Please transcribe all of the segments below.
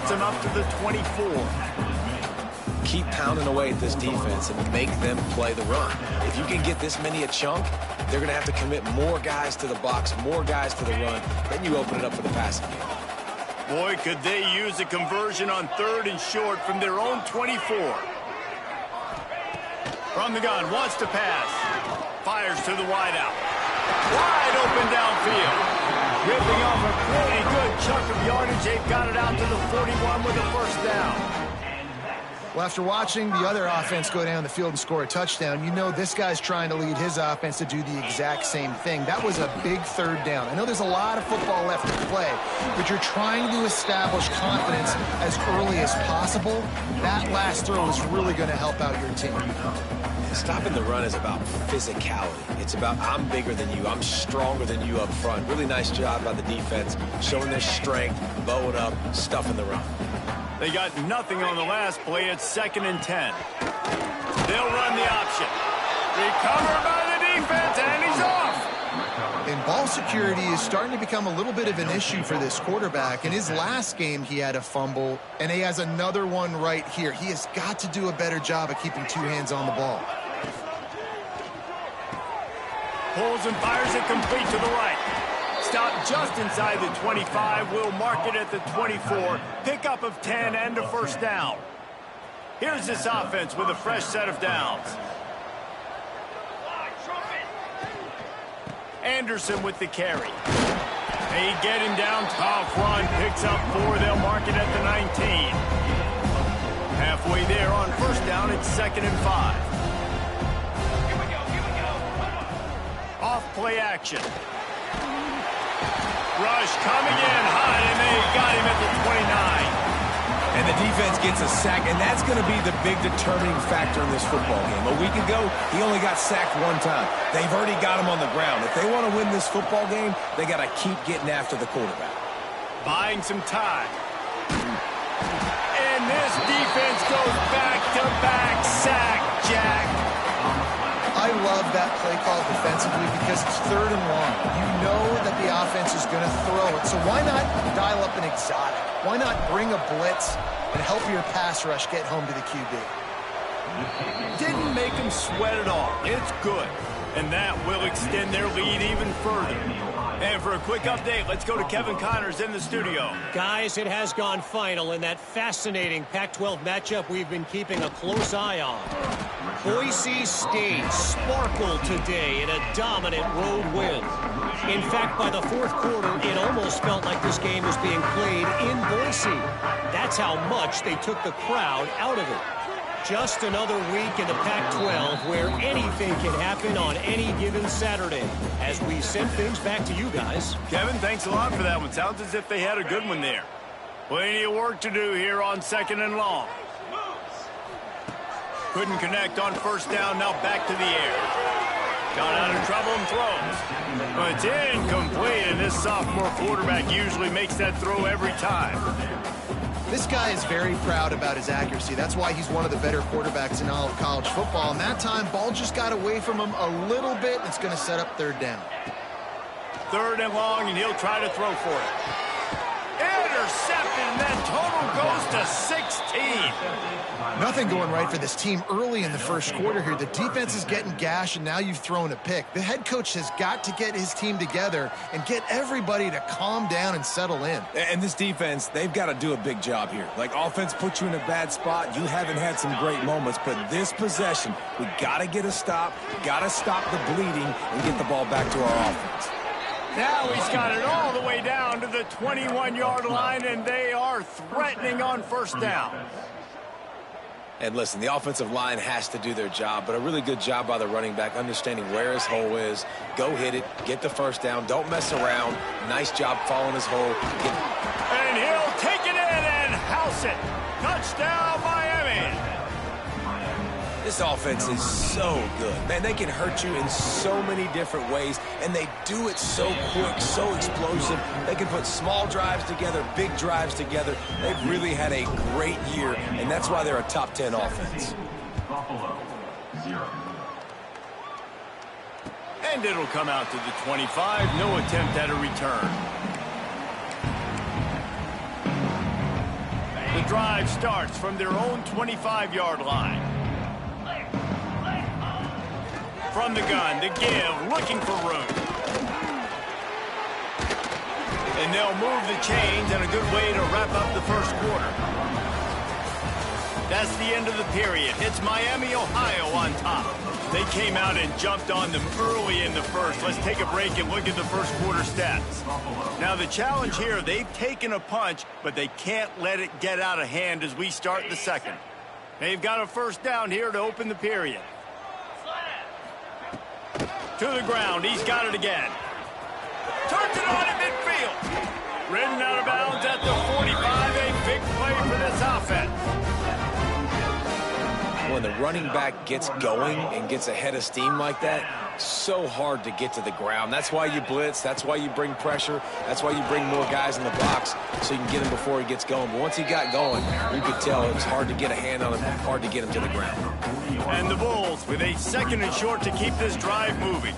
gets him up to the 24. Keep pounding away at this defense and make them play the run. If you can get this many a chunk, they're going to have to commit more guys to the box, more guys to the run. Then you open it up for the passing game. Boy, could they use a conversion on 3rd and short from their own 24. From the gun, wants to pass. Fires to the wideout. Wide open downfield. Ripping off a pretty good chunk of yardage. They've got it out to the 41 with a first down. Well, after watching the other offense go down the field and score a touchdown, you know this guy's trying to lead his offense to do the exact same thing. That was a big 3rd down. I know there's a lot of football left to play, but you're trying to establish confidence as early as possible. That last throw is really going to help out your team. Stopping the run is about physicality. It's about I'm bigger than you, I'm stronger than you up front. Really nice job by the defense, showing their strength, bow it up, stuffing the run. They got nothing on the last play. It's 2nd and 10. They'll run the option. Recovered by the defense, and he's off. And ball security is starting to become a little bit of an issue for this quarterback. In his last game, he had a fumble, and he has another one right here. He has got to do a better job of keeping 2 hands on the ball. Pulls and fires it complete to the right. Stop just inside the 25. We'll mark it at the 24. Pickup of 10 and a first down. Here's this offense with a fresh set of downs. Anderson with the carry. They get him down. Tough run. Picks up 4. They'll mark it at the 19. Halfway there on first down. It's 2nd and 5. Off play action. Rush coming in hot, and they got him at the 29. And the defense gets a sack, and that's going to be the big determining factor in this football game. A week ago, he only got sacked 1 time. They've already got him on the ground. If they want to win this football game, they got to keep getting after the quarterback. Buying some time. And this defense goes back-to-back sack, Jack. I love that play call defensively because it's 3rd and long. You know that the offense is going to throw it. So why not dial up an exotic? Why not bring a blitz and help your pass rush get home to the QB? Didn't make them sweat at all. It's good. And that will extend their lead even further. And for a quick update, let's go to Kevin Connors in the studio. Guys, it has gone final in that fascinating Pac-12 matchup we've been keeping a close eye on. Boise State sparkled today in a dominant road win. In fact, by the 4th quarter, it almost felt like this game was being played in Boise. That's how much they took the crowd out of it. Just another week in the Pac-12 where anything can happen on any given Saturday. As we send things back to you guys. Kevin, thanks a lot for that one. Sounds as if they had a good one there. Plenty of work to do here on 2nd and long. Couldn't connect on first down. Now back to the air. Got out of trouble and throws. But it's incomplete, and this sophomore quarterback usually makes that throw every time. This guy is very proud about his accuracy. That's why he's one of the better quarterbacks in all of college football. And that time, ball just got away from him a little bit. It's going to set up 3rd down. 3rd and long, and he'll try to throw for it. Intercepted, and that total goes to 16. Nothing going right for this team early in the 1st quarter here. The defense is getting gashed, and now you've thrown a pick. The head coach has got to get his team together and get everybody to calm down and settle in. And this defense, they've got to do a big job here. Like, offense puts you in a bad spot. You haven't had some great moments, but this possession, we got to get a stop, got to stop the bleeding, and get the ball back to our offense. Now he's got it all the way down to the 21-yard line, and they are threatening on first down. And listen, the offensive line has to do their job, but a really good job by the running back, understanding where his hole is. Go hit it, get the first down, don't mess around. Nice job following his hole. And he'll take it in and house it. Touchdown, Miami. This offense is so good. Man, they can hurt you in so many different ways, and they do it so quick, so explosive. They can put small drives together, big drives together. They've really had a great year, and that's why they're a top 10 offense. And it'll come out to the 25. No attempt at a return. drive starts from their own 25-yard line. From the gun, the give, looking for room. And they'll move the chains, and a good way to wrap up the first quarter. That's the end of the period. It's Miami, Ohio on top. They came out and jumped on them early in the first. Let's take a break and look at the first quarter stats. Now the challenge here, they've taken a punch, but they can't let it get out of hand as we start the second. They've got a first down here to open the period. To the ground, he's got it again. Turns it on at midfield. Ridden out of bounds at the 45, a big play for this offense. When the running back gets going and gets ahead of steam like that, so hard to get to the ground. That's why you blitz. That's why you bring pressure. That's why you bring more guys in the box so you can get him before he gets going. But once he got going, you could tell it was hard to get a hand on him, hard to get him to the ground. And the Bulls with a second and short to keep this drive moving.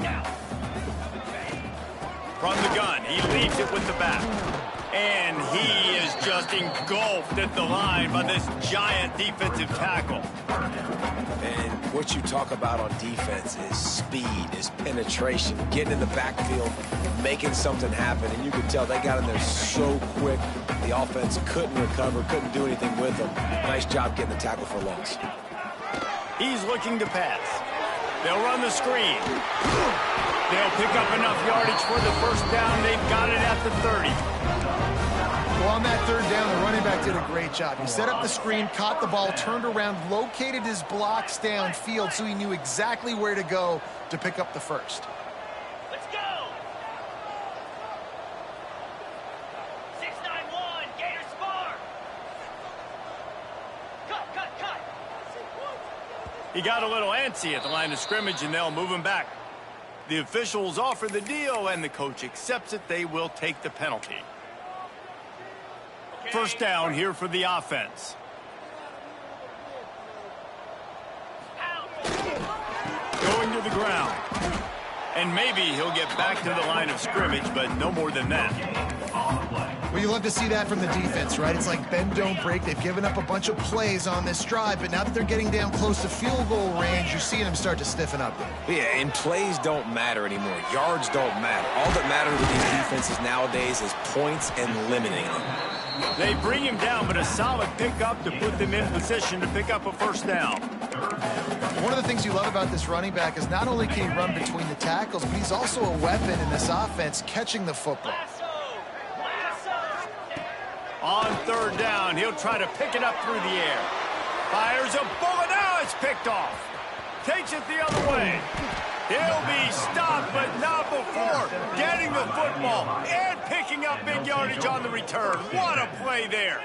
From the gun, he leaves it with the back. And he is just engulfed at the line by this giant defensive tackle. And what you talk about on defense is speed, is penetration, getting in the backfield, making something happen. And you could tell they got in there so quick, the offense couldn't recover, couldn't do anything with them. Nice job getting the tackle for loss. He's looking to pass. They'll run the screen. They'll pick up enough yardage for the first down. They've got it at the 30. Well, on that third down, the running back did a great job. He set up the screen, caught the ball, turned around, located his blocks downfield so he knew exactly where to go to pick up the first. Let's go! 691, Gator Spar! Cut! He got a little antsy at the line of scrimmage, and they'll move him back. The officials offer the deal, and the coach accepts it. They will take the penalty. First down here for the offense. Going to the ground. And maybe he'll get back to the line of scrimmage, but no more than that. Well, you love to see that from the defense, right? It's like bend, don't break. They've given up a bunch of plays on this drive, but now that they're getting down close to field goal range, you're seeing them start to stiffen up. Yeah, and plays don't matter anymore. Yards don't matter. All that matters with these defenses nowadays is points and limiting them. They bring him down, but a solid pickup to put them in position to pick up a first down. One of the things you love about this running back is not only can he run between the tackles, but he's also a weapon in this offense catching the football. On third down, he'll try to pick it up through the air. Fires a bullet. Now it's picked off. Takes it the other way. He'll be stopped, but not before getting the football and picking up big yardage on the return. What a play there.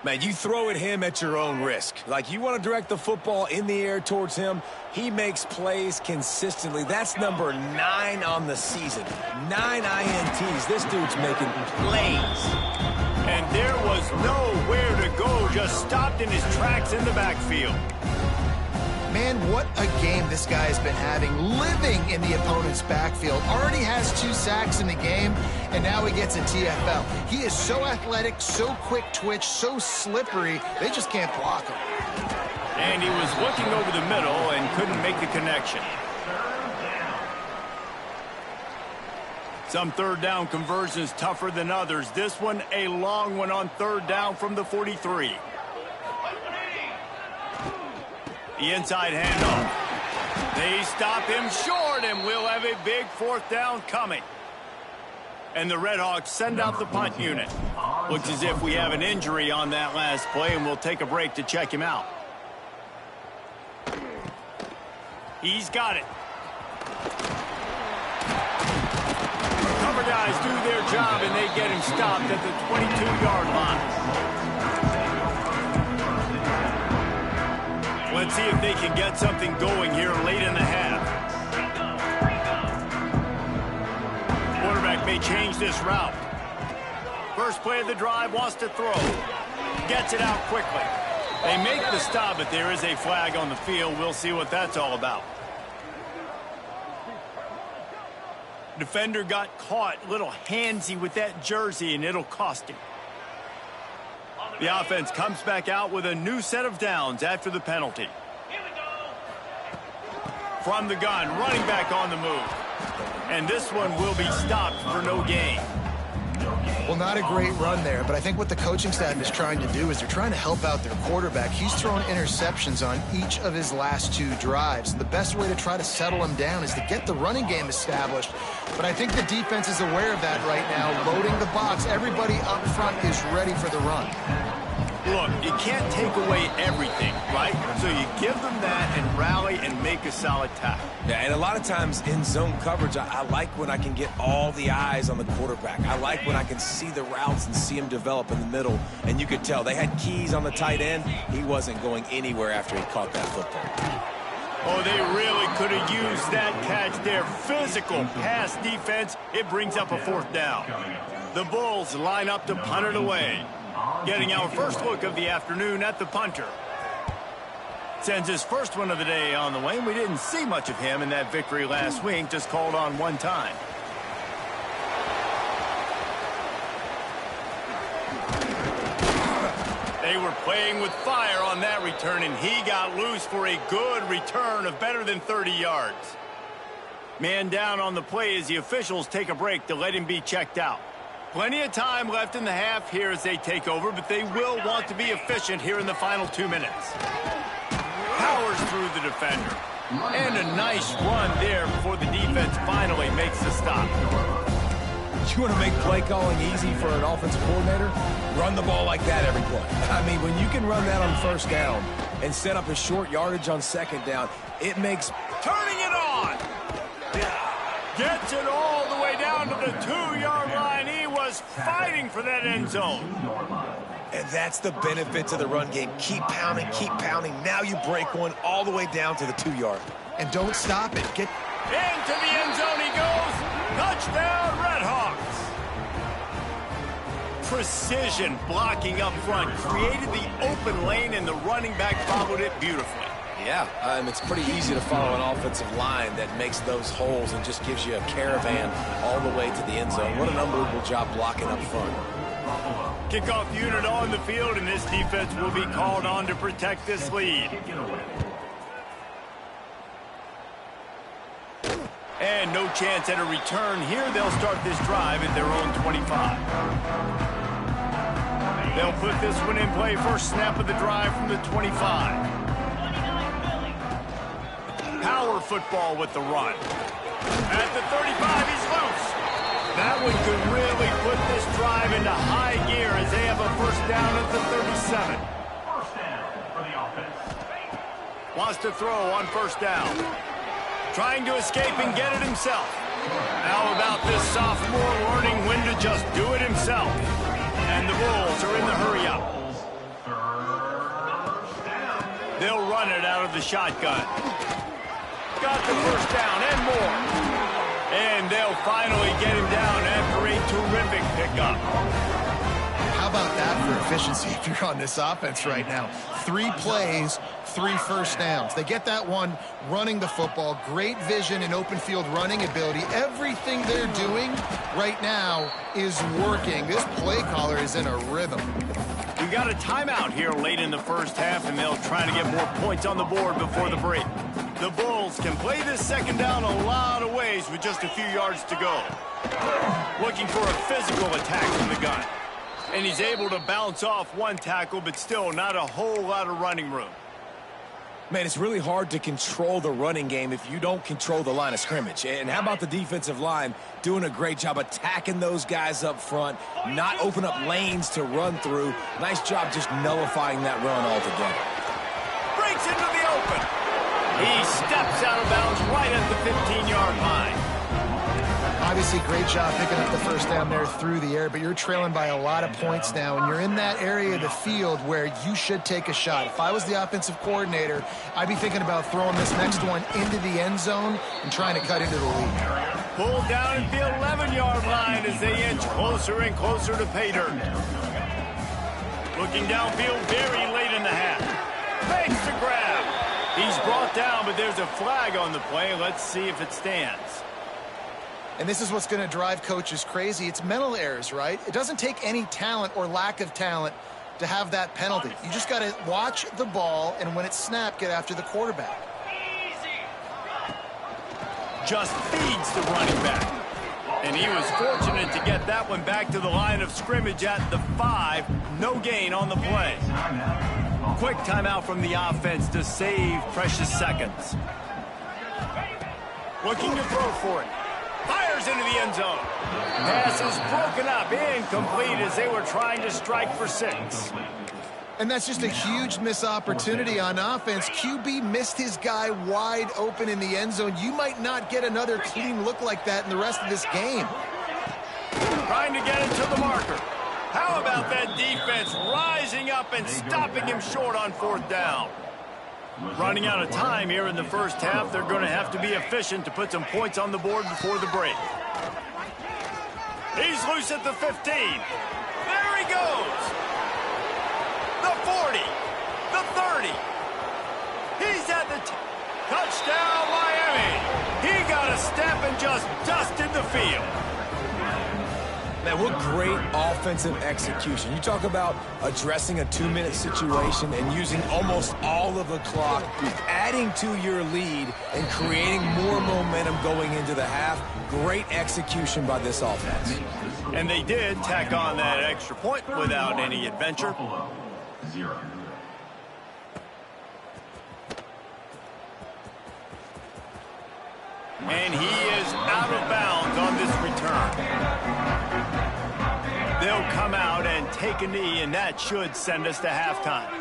Man, you throw at him at your own risk. Like, you want to direct the football in the air towards him. He makes plays consistently. That's number 9 on the season. 9 INTs. This dude's making plays. And there was nowhere to go, just stopped in his tracks in the backfield. Man, what a game this guy has been having, living in the opponent's backfield. Already has 2 sacks in the game, and now he gets a TFL. He is so athletic, so quick twitch, so slippery, they just can't block him. And he was looking over the middle and couldn't make the connection. Some third down conversions tougher than others. This one, a long one on third down from the 43. The inside handoff. They stop him short, and we'll have a big fourth down coming. And the Redhawks send out the punt unit. Looks as if we have an injury on that last play, and we'll take a break to check him out. He's got it. Cover guys do their job, and they get him stopped at the 22-yard line. Let's see if they can get something going here late in the half. Quarterback may change this route. First play of the drive, wants to throw. Gets it out quickly. They make the stop, but there is a flag on the field. We'll see what that's all about. Defender got caught a little handsy with that jersey, and it'll cost him. The offense comes back out with a new set of downs after the penalty. Here we go. From the gun, running back on the move. And this one will be stopped for no gain. Well, not a great run there, but I think what the coaching staff is trying to do is they're trying to help out their quarterback. He's thrown interceptions on each of his last 2 drives. And the best way to try to settle him down is to get the running game established. But I think the defense is aware of that right now, loading the box. Everybody up front is ready for the run. Look, you can't take away everything, right? So you give them that and rally and make a solid tackle. Yeah, and a lot of times in zone coverage, I like when I can get all the eyes on the quarterback. I like when I can see the routes and see him develop in the middle. And you could tell they had keys on the tight end. He wasn't going anywhere after he caught that football. Oh, they really could have used that catch there. Physical pass defense. It brings up a 4th down. The Bulls line up to punt it away. Getting our first look of the afternoon at the punter. Sends his first one of the day on the way. We didn't see much of him in that victory last week, just called on one time. They were playing with fire on that return, and he got loose for a good return of better than 30 yards. Man down on the play as the officials take a break to let him be checked out. Plenty of time left in the half here as they take over, but they will want to be efficient here in the final 2 minutes. Powers through the defender. And a nice run there before the defense finally makes the stop. You want to make play calling easy for an offensive coordinator? Run the ball like that every play. I mean, when you can run that on 1st down and set up a short yardage on 2nd down, it makes... Turning it on! Gets it all the way down to the 2-yard line. He was fighting for that end zone. And that's the benefit to the run game. Keep pounding, keep pounding. Now you break one all the way down to the 2-yard. And don't stop it. Get into the end zone he goes. Touchdown, Redhawks. Precision blocking up front. Created the open lane, and the running back followed it beautifully. Yeah, it's pretty easy to follow an offensive line that makes those holes and just gives you a caravan all the way to the end zone. What an unbelievable job blocking up front. Kickoff unit on the field, and this defense will be called on to protect this lead. And no chance at a return here. They'll start this drive at their own 25. They'll put this one in play. First snap of the drive from the 25. Power football with the run. At the 35, he's loose. That one could really put this drive into high gear as they have a 1st down at the 37. First down for the offense. Wants to throw on 1st down. Trying to escape and get it himself. How about this sophomore learning when to just do it himself? And the Bulls are in the hurry up. They'll run it out of the shotgun. Got the 1st down and more. And they'll finally get him down after a terrific pickup. How about that for efficiency if you're on this offense right now? 3 plays, 3 1st downs. They get that one running the football. Great vision and open field running ability. Everything they're doing right now is working. This play caller is in a rhythm. We got a timeout here late in the 1st half, and they'll try to get more points on the board before the break. The Bulls can play this 2nd down a lot of ways with just a few yards to go. Looking for a physical attack from the gun. And he's able to bounce off one tackle, but still not a whole lot of running room. Man, it's really hard to control the running game if you don't control the line of scrimmage. And how about the defensive line doing a great job attacking those guys up front, not open up lanes to run through. Nice job just nullifying that run altogether. Breaks into the open. He steps out of bounds right at the 15-yard line. Obviously, great job picking up the 1st down there through the air, but you're trailing by a lot of points now, and you're in that area of the field where you should take a shot. If I was the offensive coordinator, I'd be thinking about throwing this next one into the end zone and trying to cut into the lead. Pulled down at the 11-yard line as they inch closer and closer to pay dirt. Looking downfield very late in the half. Fakes the grab. He's brought down, but there's a flag on the play. Let's see if it stands. And this is what's going to drive coaches crazy. It's mental errors, right? It doesn't take any talent or lack of talent to have that penalty. You just got to watch the ball, and when it's snapped, get after the quarterback. Just feeds the running back. And he was fortunate to get that one back to the line of scrimmage at the 5. No gain on the play. Quick timeout from the offense to save precious seconds. Looking to throw for it. Fires into the end zone. Pass is broken up, incomplete as they were trying to strike for 6. And that's just a huge missed opportunity on offense. QB missed his guy wide open in the end zone. You might not get another clean look like that in the rest of this game. Trying to get it to the marker. How about that defense rising up and stopping him short on 4th down? Running out of time here in the first half. They're going to have to be efficient to put some points on the board before the break. He's loose at the 15. There he goes. The 40. The 30. He's at the touchdown, Miami. He got a step and just dusted the field. Man, what great offensive execution. You talk about addressing a 2-minute situation and using almost all of the clock, adding to your lead and creating more momentum going into the half. Great execution by this offense. And they did tack on that extra point without any adventure. 0. And he is out of bounds on this return. They'll come out and take a knee, and that should send us to halftime.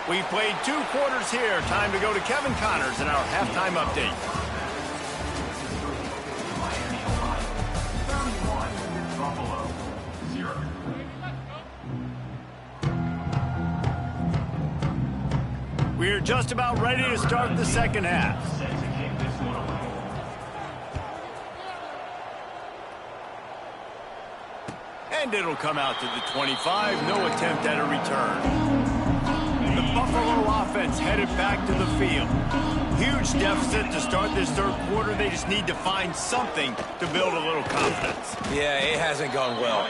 We've played 2 quarters here. Time to go to Kevin Connors in our halftime update. Buffalo 0. We're just about ready to start the second half. And it'll come out to the 25. No attempt at a return. The Buffalo offense headed back to the field. Huge deficit to start this 3rd quarter. They just need to find something to build a little confidence. Yeah, it hasn't gone well.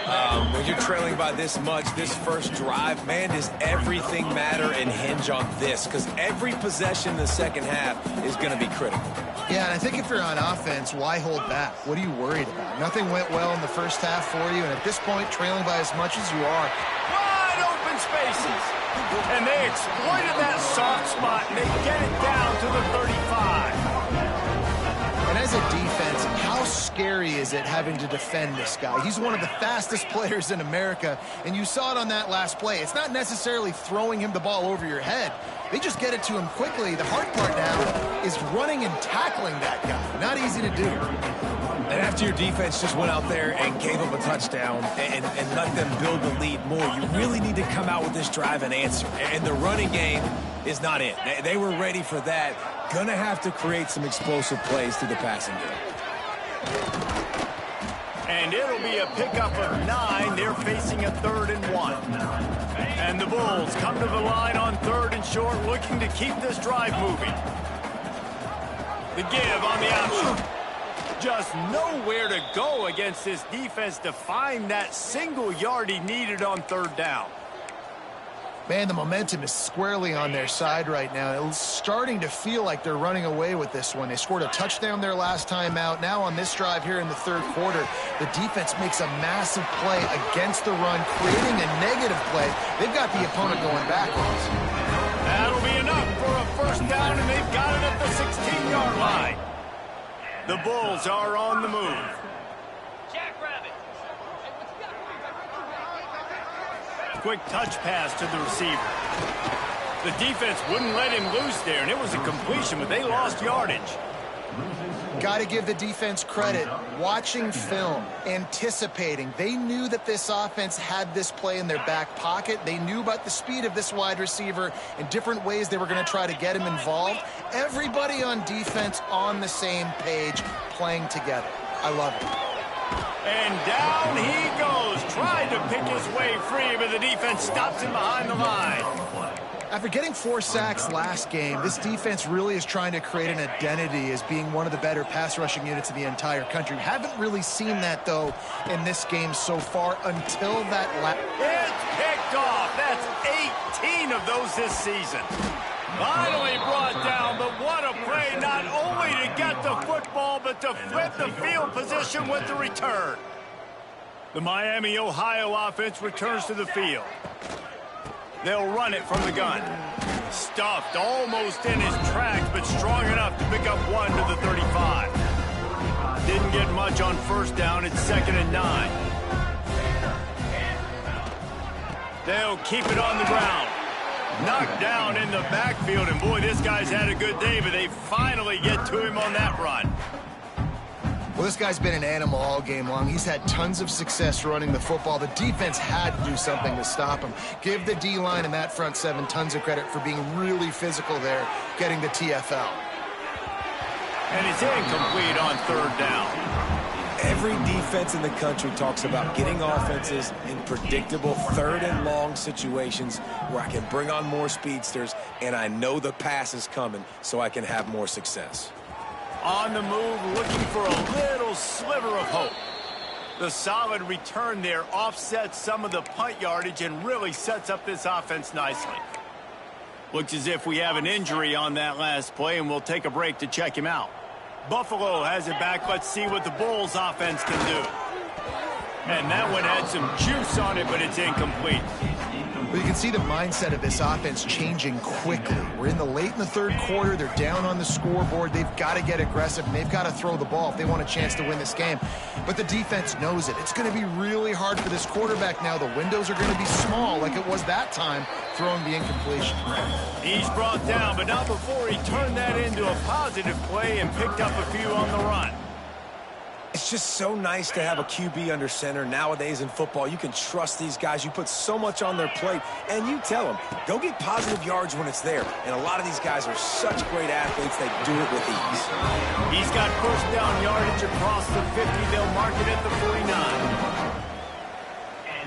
When you're trailing by this much, this first drive, man, does everything matter and hinge on this? Because every possession in the second half is going to be critical. Yeah, and I think if you're on offense, why hold back? What are you worried about? Nothing went well in the first half for you, and at this point, trailing by as much as you are. Wide open spaces. And they exploited that soft spot, and they get it down to the 35. And as a defense, how scary is it having to defend this guy? He's one of the fastest players in America, and you saw it on that last play. It's not necessarily throwing him the ball over your head. They just get it to him quickly. The hard part now is running and tackling that guy. Not easy to do. And after your defense just went out there and gave them a touchdown and let them build the lead more, you really need to come out with this drive and answer. And the running game is not it. They were ready for that. Gonna have to create some explosive plays through the passing game. And it'll be a pickup of 9. They're facing a 3rd and 1. And the Bulls come to the line on 3rd and short, looking to keep this drive moving. The give on the option. Just nowhere to go against this defense to find that single yard he needed on 3rd down. Man, the momentum is squarely on their side right now. It's starting to feel like they're running away with this one. They scored a touchdown their last time out. Now on this drive here in the 3rd quarter, the defense makes a massive play against the run, creating a negative play. They've got the opponent going backwards. That'll be enough for a 1st down, and they've got it at the 16-yard line. The Bulls are on the move. Quick touch pass to the receiver. The defense wouldn't let him loose there, and it was a completion, but they lost yardage. Got to give the defense credit. Watching film, anticipating. They knew that this offense had this play in their back pocket. They knew about the speed of this wide receiver and different ways they were going to try to get him involved. Everybody on defense on the same page, playing together. I love it. And down he goes. Tried to pick his way free, but the defense stops him behind the line. After getting 4 sacks last game, this defense really is trying to create an identity as being one of the better pass rushing units in the entire country. Haven't really seen that, though, in this game so far until that It's picked off. That's 18 of those this season. Finally brought down, but what a play, not only to get the football, but to flip the field position with the return. The Miami, Ohio offense returns to the field. They'll run it from the gun. Stuffed almost in his tracks, but strong enough to pick up 1 to the 35. Didn't get much on first down. It's 2nd and 9. They'll keep it on the ground. Knocked down in the backfield, and boy, this guy's had a good day, but they finally get to him on that run. Well, this guy's been an animal all game long. He's had tons of success running the football. The defense had to do something to stop him. Give the D-line and that front 7 tons of credit for being really physical there, getting the TFL. And it's incomplete on 3rd down. Every defense in the country talks about getting offenses in predictable 3rd and long situations where I can bring on more speedsters and I know the pass is coming so I can have more success. On the move, looking for a little sliver of hope. The solid return there offsets some of the punt yardage and really sets up this offense nicely. Looks as if we have an injury on that last play, and we'll take a break to check him out. Buffalo has it back. Let's see what the Bulls offense can do. And that one had some juice on it, but it's incomplete. Well, you can see the mindset of this offense changing quickly. We're in the 3rd quarter. They're down on the scoreboard. They've got to get aggressive, and they've got to throw the ball if they want a chance to win this game. But the defense knows it. It's going to be really hard for this quarterback now. The windows are going to be small like it was that time, throwing the incompletion. He's brought down, but not before he turned that into a positive play and picked up a few on the run. It's just so nice to have a QB under center. Nowadays in football, you can trust these guys. You put so much on their plate, and you tell them, go get positive yards when it's there. And a lot of these guys are such great athletes, they do it with ease. He's got first down yardage across the 50. They'll mark it at the 49.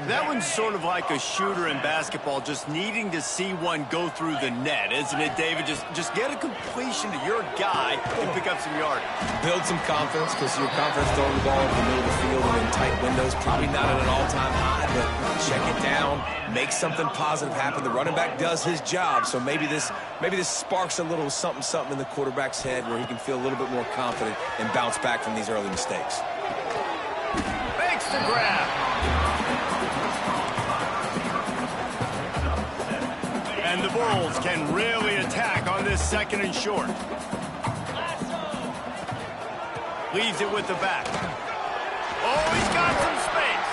That one's sort of like a shooter in basketball, just needing to see one go through the net, isn't it, David? Just get a completion to your guy and pick up some yardage. Build some confidence, because your confidence throwing the ball in the middle of the field and in tight windows, probably not at an all-time high, but check it down, make something positive happen. The running back does his job, so maybe this sparks a little something in the quarterback's head where he can feel a little bit more confident and bounce back from these early mistakes. Makes the grab. And the Bulls can really attack on this 2nd and short. Leaves it with the back. Oh, he's got some space.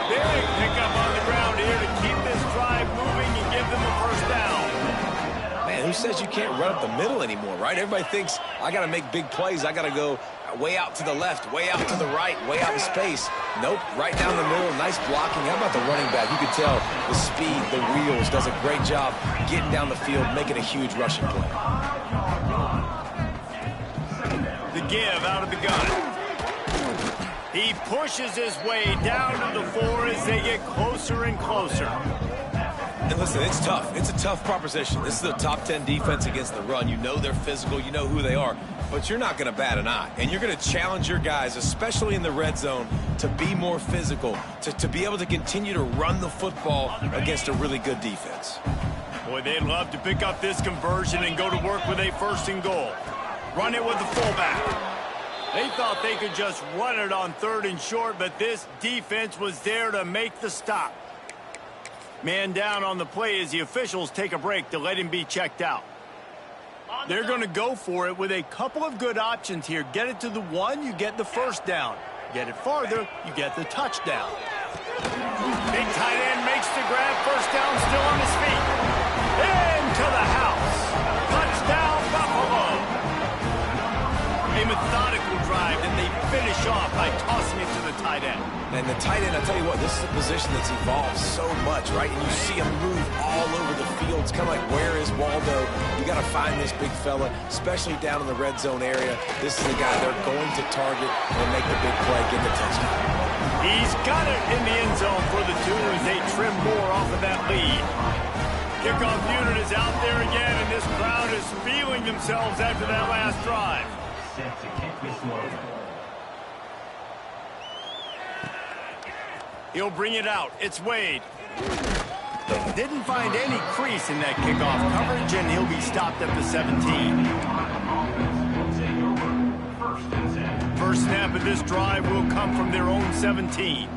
Big pickup on the ground here to keep this drive moving and give them a first down. Man, who says you can't run up the middle anymore, right? Everybody thinks I got to make big plays. I got to go way out to the left, way out to the right, way out in space. Nope, right down the middle, nice blocking. How about the running back? You could tell the speed, the wheels, does a great job getting down the field, making a huge rushing play. The give out of the gun. He pushes his way down to the 4 as they get closer and closer. And listen, it's tough. It's a tough proposition. This is the top 10 defense against the run. You know they're physical. You know who they are. But you're not going to bat an eye. And you're going to challenge your guys, especially in the red zone, to be more physical, to be able to continue to run the football against a really good defense. Boy, they'd love to pick up this conversion and go to work with a 1st and goal. Run it with the fullback. They thought they could just run it on 3rd and short, but this defense was there to make the stop. Man down on the play as the officials take a break to let him be checked out. They're going to go for it with a couple of good options here. Get it to the 1, you get the first down. Get it farther, you get the touchdown. Big tight end makes the grab. First down, still on his feet. Into the house. Touchdown, Buffalo. A methodical drive, and they finish off by tossing it to the tight end. And the tight end, I'll tell you what, this is a position that's evolved so much, right? And you see him move all over the field. It's kind of like, where is Waldo? You got to find this big fella, especially down in the red zone area. This is the guy they're going to target and make the big play, get the touchdown. He's got it in the end zone for the 2 as they trim more off of that lead. Kickoff unit is out there again, and this crowd is feeling themselves after that last drive. Set to kick this one. He'll bring it out. It's Wade. Didn't find any crease in that kickoff coverage, and he'll be stopped at the 17. First snap of this drive will come from their own 17.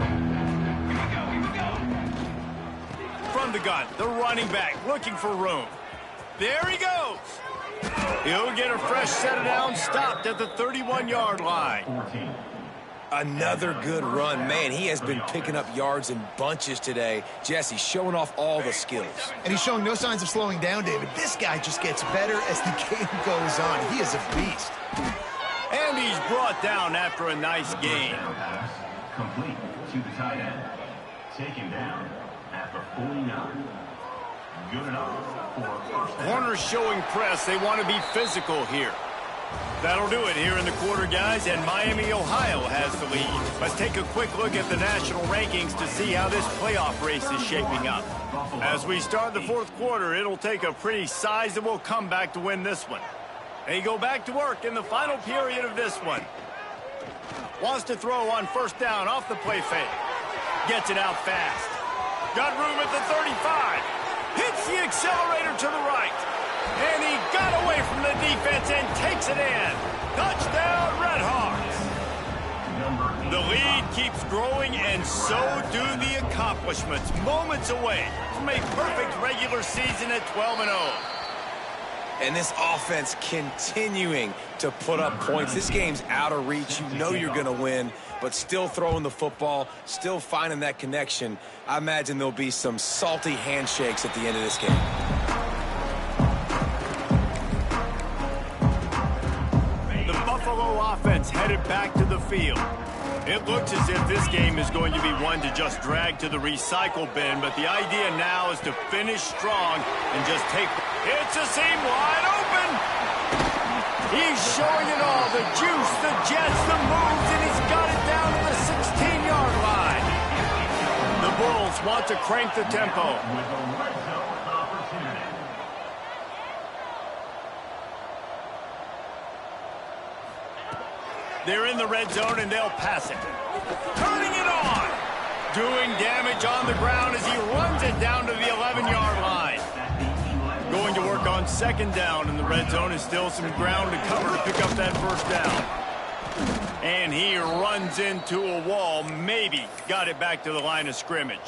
From the gun, the running back looking for room. There he goes. He'll get a fresh set of downs, stopped at the 31-yard line. Another good run. Man, he has been picking up yards in bunches today. Jesse showing off all the skills. And he's showing no signs of slowing down, David. This guy just gets better as the game goes on. He is a beast. And he's brought down after a nice gain. Pass complete to the tight end. Taken down at the 49. Good enough for a first down. Corners showing press. They want to be physical here. That'll do it here in the quarter, guys, and Miami, Ohio has the lead. Let's take a quick look at the national rankings to see how this playoff race is shaping up. As we start the fourth quarter, it'll take a pretty sizable comeback to win this one. They go back to work in the final period of this one. Wants to throw on first down off the play fake. Gets it out fast. Got room at the 35. Hits the accelerator to the right. And he got away from the defense and takes it in. Touchdown, Red Hawks. The lead keeps growing, and so do the accomplishments. Moments away from a perfect regular season at 12-0. And this offense continuing to put up points. This game's out of reach. You know you're going to win, but still throwing the football, still finding that connection. I imagine there'll be some salty handshakes at the end of this game. Offense headed back to the field. It looks as if this game is going to be one to just drag to the recycle bin, but the idea now is to finish strong and just take... It's a seam wide open! He's showing it all, the juice, the jets, the moves, and he's got it down to the 16-yard line. The Bulls want to crank the tempo. They're in the red zone, and they'll pass it. Turning it on. Doing damage on the ground as he runs it down to the 11-yard line. Going to work on second down in the red zone. Is still some ground to cover to pick up that first down. And he runs into a wall. Maybe got it back to the line of scrimmage.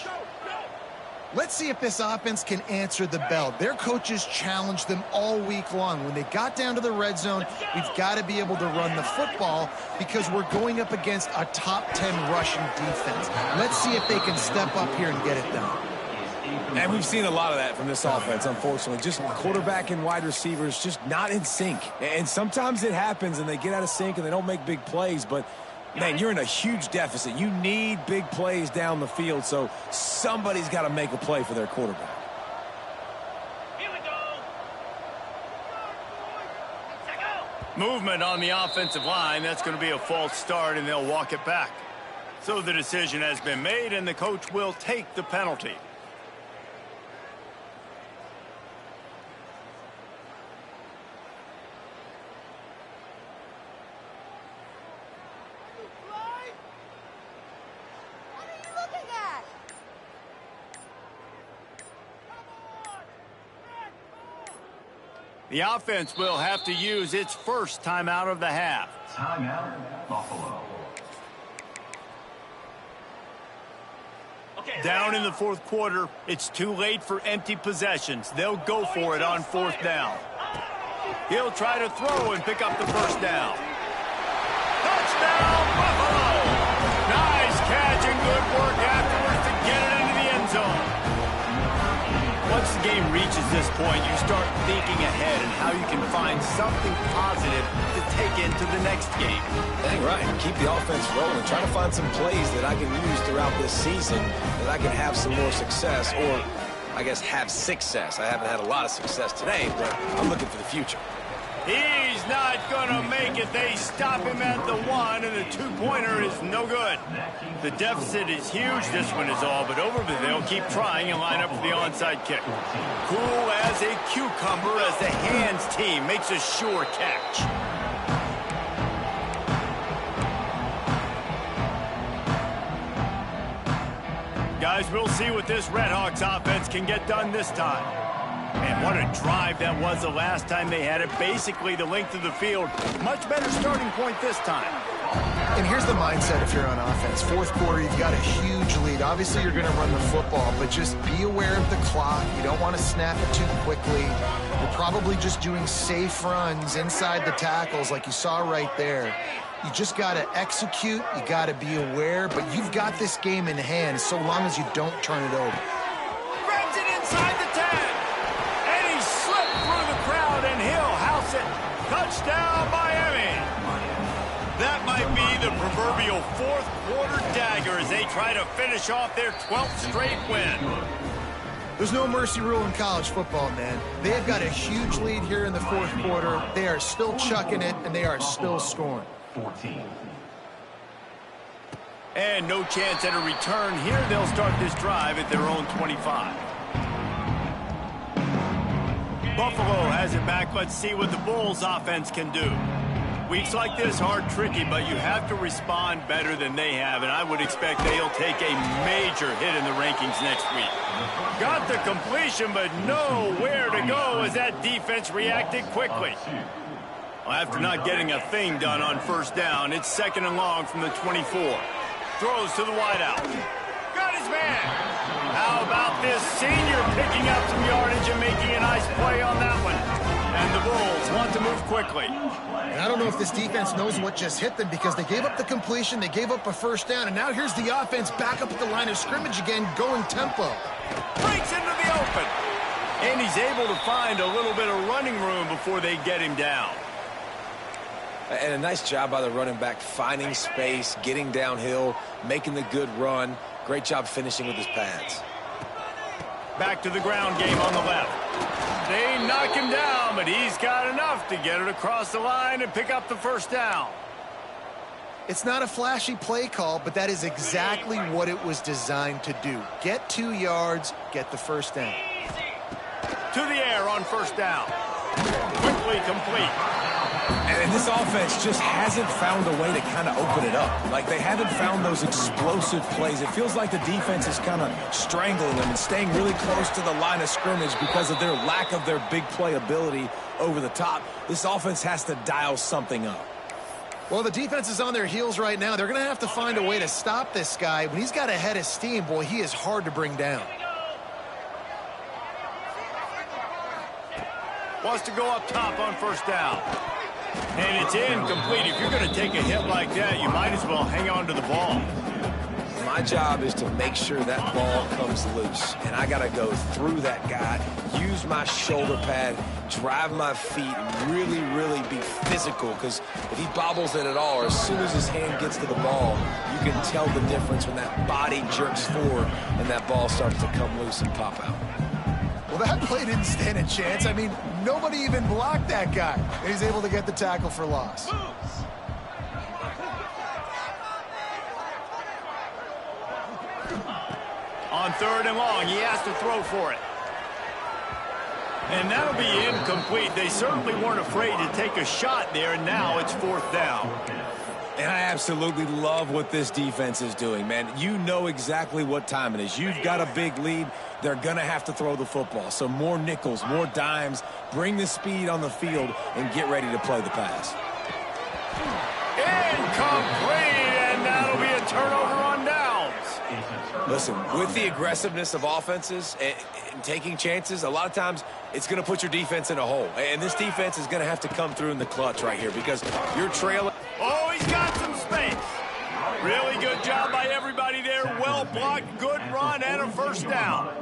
Let's see if this offense can answer the bell. Their coaches challenged them all week long. When they got down to the red zone, we've got to be able to run the football because we're going up against a top 10 rushing defense. Let's see if they can step up here and get it done. And we've seen a lot of that from this offense, unfortunately. Just quarterback and wide receivers just not in sync. And sometimes it happens and they get out of sync and they don't make big plays, but man, you're in a huge deficit. You need big plays down the field, so somebody's got to make a play for their quarterback. Here we go. Movement on the offensive line. That's going to be a false start, and they'll walk it back. So the decision has been made, and the coach will take the penalty. The offense will have to use its first timeout of the half. Timeout, Buffalo. Down in the fourth quarter, it's too late for empty possessions. They'll go for it on fourth down. He'll try to throw and pick up the first down. Touchdown, Buffalo! Nice catch and good work afterwards to get it into the end zone. Once the game reaches this point, you start thinking ahead and how you can find something positive to take into the next game. Dang right. Keep the offense rolling. Try to find some plays that I can use throughout this season that I can have some more success, or I guess have success. I haven't had a lot of success today, but I'm looking for the future. He's not going to make it. They stop him at the 1, and the two-pointer is no good. The deficit is huge. This one is all but over, but they'll keep trying and line up for the onside kick. Cool as a cucumber as the hands team makes a sure catch. Guys, we'll see what this Redhawks offense can get done this time. And what a drive that was the last time they had it. Basically the length of the field. Much better starting point this time. And here's the mindset if you're on offense. Fourth quarter, you've got a huge lead. Obviously, you're going to run the football, but just be aware of the clock. You don't want to snap it too quickly. You're probably just doing safe runs inside the tackles like you saw right there. You just got to execute. You got to be aware, but you've got this game in hand so long as you don't turn it over. Grabs it inside the 10. And he slipped through the crowd, and he'll house it. Touchdown, Miami. That might be the proverbial fourth quarter dagger as they try to finish off their 12th straight win. There's no mercy rule in college football, man. They've got a huge lead here in the fourth quarter. They are still chucking it, and they are still scoring. 14. And no chance at a return here. They'll start this drive at their own 25. Buffalo has it back. Let's see what the Bulls offense can do. Weeks like this are tricky, but you have to respond better than they have, and I would expect they'll take a major hit in the rankings next week. Got the completion, but nowhere to go as that defense reacted quickly. Well, after not getting a thing done on first down, it's second and long from the 24. Throws to the wideout. Got his man. How about this senior picking up some yardage and making a nice play on that one? And the Bulls want to move quickly. And I don't know if this defense knows what just hit them because they gave up the completion, they gave up a first down, and now here's the offense back up at the line of scrimmage again, going tempo. Breaks into the open. And he's able to find a little bit of running room before they get him down. And a nice job by the running back, finding space, getting downhill, making the good run. Great job finishing with his pads. Back to the ground game on the left. They knock him down, but he's got enough to get it across the line and pick up the first down. It's not a flashy play call, but that is exactly what it was designed to do. Get 2 yards, get the first down. To the air on first down. Quickly complete. And this offense just hasn't found a way to kind of open it up. Like, they haven't found those explosive plays. It feels like the defense is kind of strangling them and staying really close to the line of scrimmage because of their lack of their big play ability over the top. This offense has to dial something up. Well, the defense is on their heels right now. They're going to have to find a way to stop this guy. When he's got a head of steam, boy, he is hard to bring down. Wants to go up top on first down. And it's incomplete. If you're going to take a hit like that, you might as well hang on to the ball. My job is to make sure that ball comes loose. And I got to go through that guy, use my shoulder pad, drive my feet, really, really be physical. Because if he bobbles it at all, or as soon as his hand gets to the ball, you can tell the difference when that body jerks forward and that ball starts to come loose and pop out. Well, that play didn't stand a chance. I mean, nobody even blocked that guy. And he's able to get the tackle for loss. On third and long, he has to throw for it. And that'll be incomplete. They certainly weren't afraid to take a shot there, and now it's fourth down. And I absolutely love what this defense is doing, man. You know exactly what time it is. You've got a big lead. They're going to have to throw the football. So more nickels, more dimes, bring the speed on the field, and get ready to play the pass. Incomplete, and that'll be a turnover on downs. Listen, with the aggressiveness of offenses and taking chances, a lot of times it's going to put your defense in a hole. And this defense is going to have to come through in the clutch right here because you're trailing. Oh, he's got some space. Really good job by everybody there. Well blocked, good run, and a first down.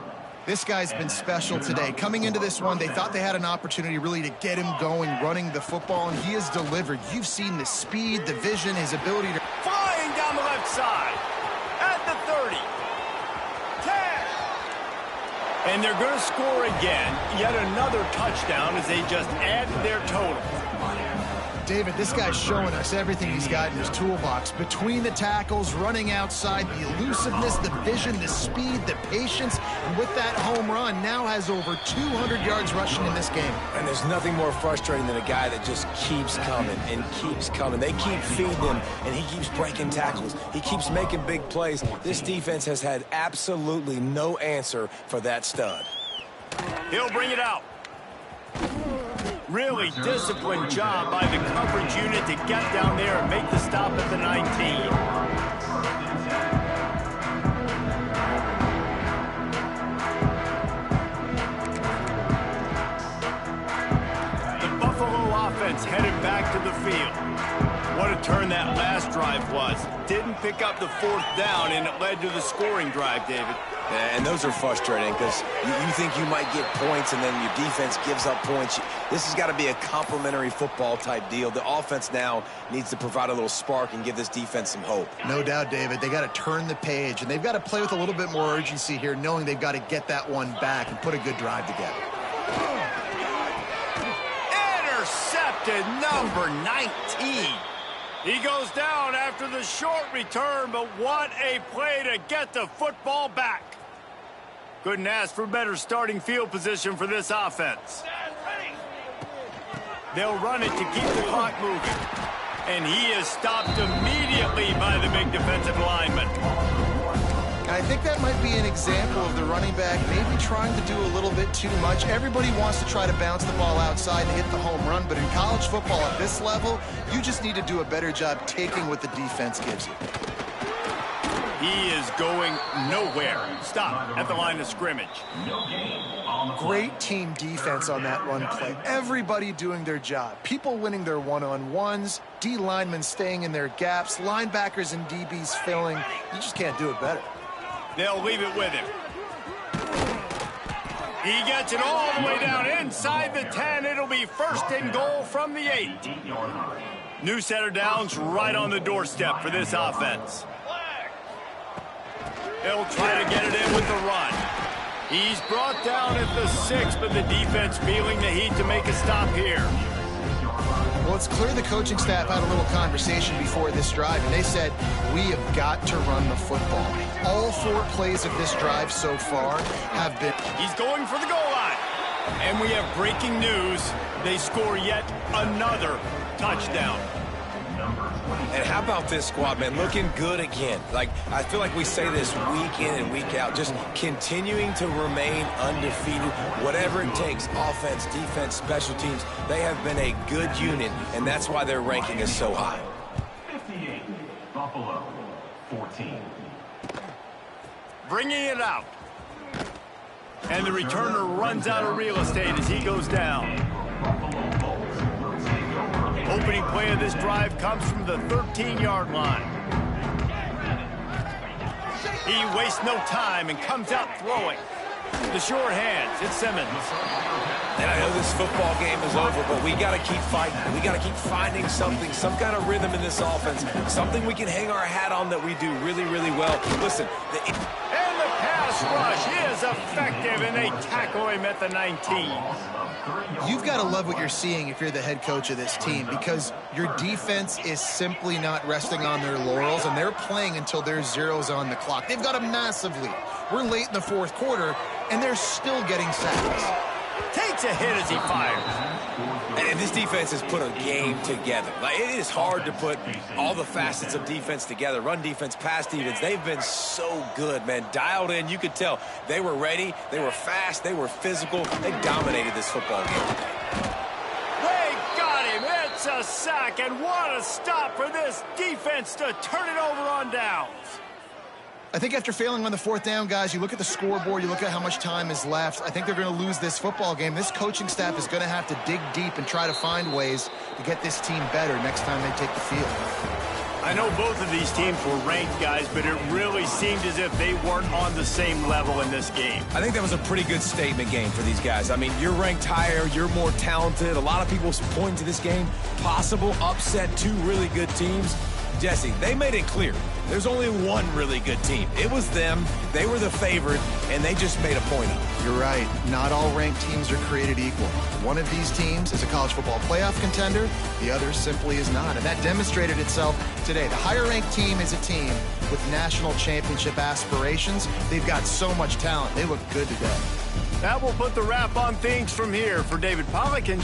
This guy's been special today. Coming into this one, they thought they had an opportunity really to get him going, running the football, and he has delivered. You've seen the speed, the vision, his ability to... Flying down the left side. At the 30. 10. And they're going to score again. Yet another touchdown as they just add to their total. David, this guy's showing us everything he's got in his toolbox. Between the tackles, running outside, the elusiveness, the vision, the speed, the patience. And with that home run, now has over 200 yards rushing in this game. And there's nothing more frustrating than a guy that just keeps coming and keeps coming. They keep feeding him, and he keeps breaking tackles. He keeps making big plays. This defense has had absolutely no answer for that stud. He'll bring it out. Really disciplined job by the coverage unit to get down there and make the stop at the 19. The Buffalo offense headed back to the field. What a turn that last drive was. Didn't pick up the fourth down, and it led to the scoring drive, David. And those are frustrating because you think you might get points and then your defense gives up points. This has got to be a complementary football type deal. The offense now needs to provide a little spark and give this defense some hope. No doubt, David. They got to turn the page, and they've got to play with a little bit more urgency here, knowing they've got to get that one back and put a good drive together. Intercepted, number 19. He goes down after the short return, but what a play to get the football back. Couldn't ask for better starting field position for this offense. They'll run it to keep the clock moving. And he is stopped immediately by the big defensive lineman. I think that might be an example of the running back maybe trying to do a little bit too much. Everybody wants to try to bounce the ball outside and hit the home run, but in college football at this level, you just need to do a better job taking what the defense gives you. He is going nowhere. Stop at the line of scrimmage. Great team defense on that run play. Everybody doing their job. People winning their one-on-ones, D linemen staying in their gaps, linebackers and DBs filling. You just can't do it better. They'll leave it with him. He gets it all the way down inside the 10. It'll be first and goal from the 8. New set of downs right on the doorstep for this offense. They'll try to get it in with the run. He's brought down at the 6, but the defense feeling the heat to make a stop here. Well, it's clear the coaching staff had a little conversation before this drive, and they said, we have got to run the football. All 4 plays of this drive so far have been... He's going for the goal line. And we have breaking news. They score yet another touchdown. And how about this squad, man? Looking good again. Like, I feel like we say this week in and week out, just continuing to remain undefeated, whatever it takes, offense, defense, special teams. They have been a good unit, and that's why their ranking is so high. 58, Buffalo, 14. Bringing it out. And the returner runs out of real estate as he goes down. Opening play of this drive comes from the 13-yard line. He wastes no time and comes out throwing. The short hands, it's Simmons. And I know this football game is over, but we got to keep fighting. We got to keep finding something, some kind of rhythm in this offense, something we can hang our hat on that we do really, really well. Listen. And the pass rush is effective, and they tackle him at the 19. You've got to love what you're seeing if you're the head coach of this team, because your defense is simply not resting on their laurels, and they're playing until there's zeros on the clock. They've got a massive lead. We're late in the fourth quarter, and they're still getting sacks. Takes a hit as he fires. And this defense has put a game together. Like, it is hard to put all the facets of defense together. Run defense, pass defense. They've been so good, man. Dialed in. You could tell they were ready. They were fast. They were physical. They dominated this football game today. They got him. It's a sack. And what a stop for this defense to turn it over on downs. I think after failing on the fourth down, guys, you look at the scoreboard, you look at how much time is left. I think they're going to lose this football game. This coaching staff is going to have to dig deep and try to find ways to get this team better next time they take the field. I know both of these teams were ranked, guys, but it really seemed as if they weren't on the same level in this game. I think that was a pretty good statement game for these guys. I mean, you're ranked higher, you're more talented. A lot of people point to this game, possible upset, 2 really good teams. Jesse, they made it clear. There's only one really good team. It was them. They were the favorite, and they just made a point of it. You're right. Not all ranked teams are created equal. One of these teams is a college football playoff contender. The other simply is not. And that demonstrated itself today. The higher-ranked team is a team with national championship aspirations. They've got so much talent. They look good today. That will put the wrap on things from here. For David Pollack and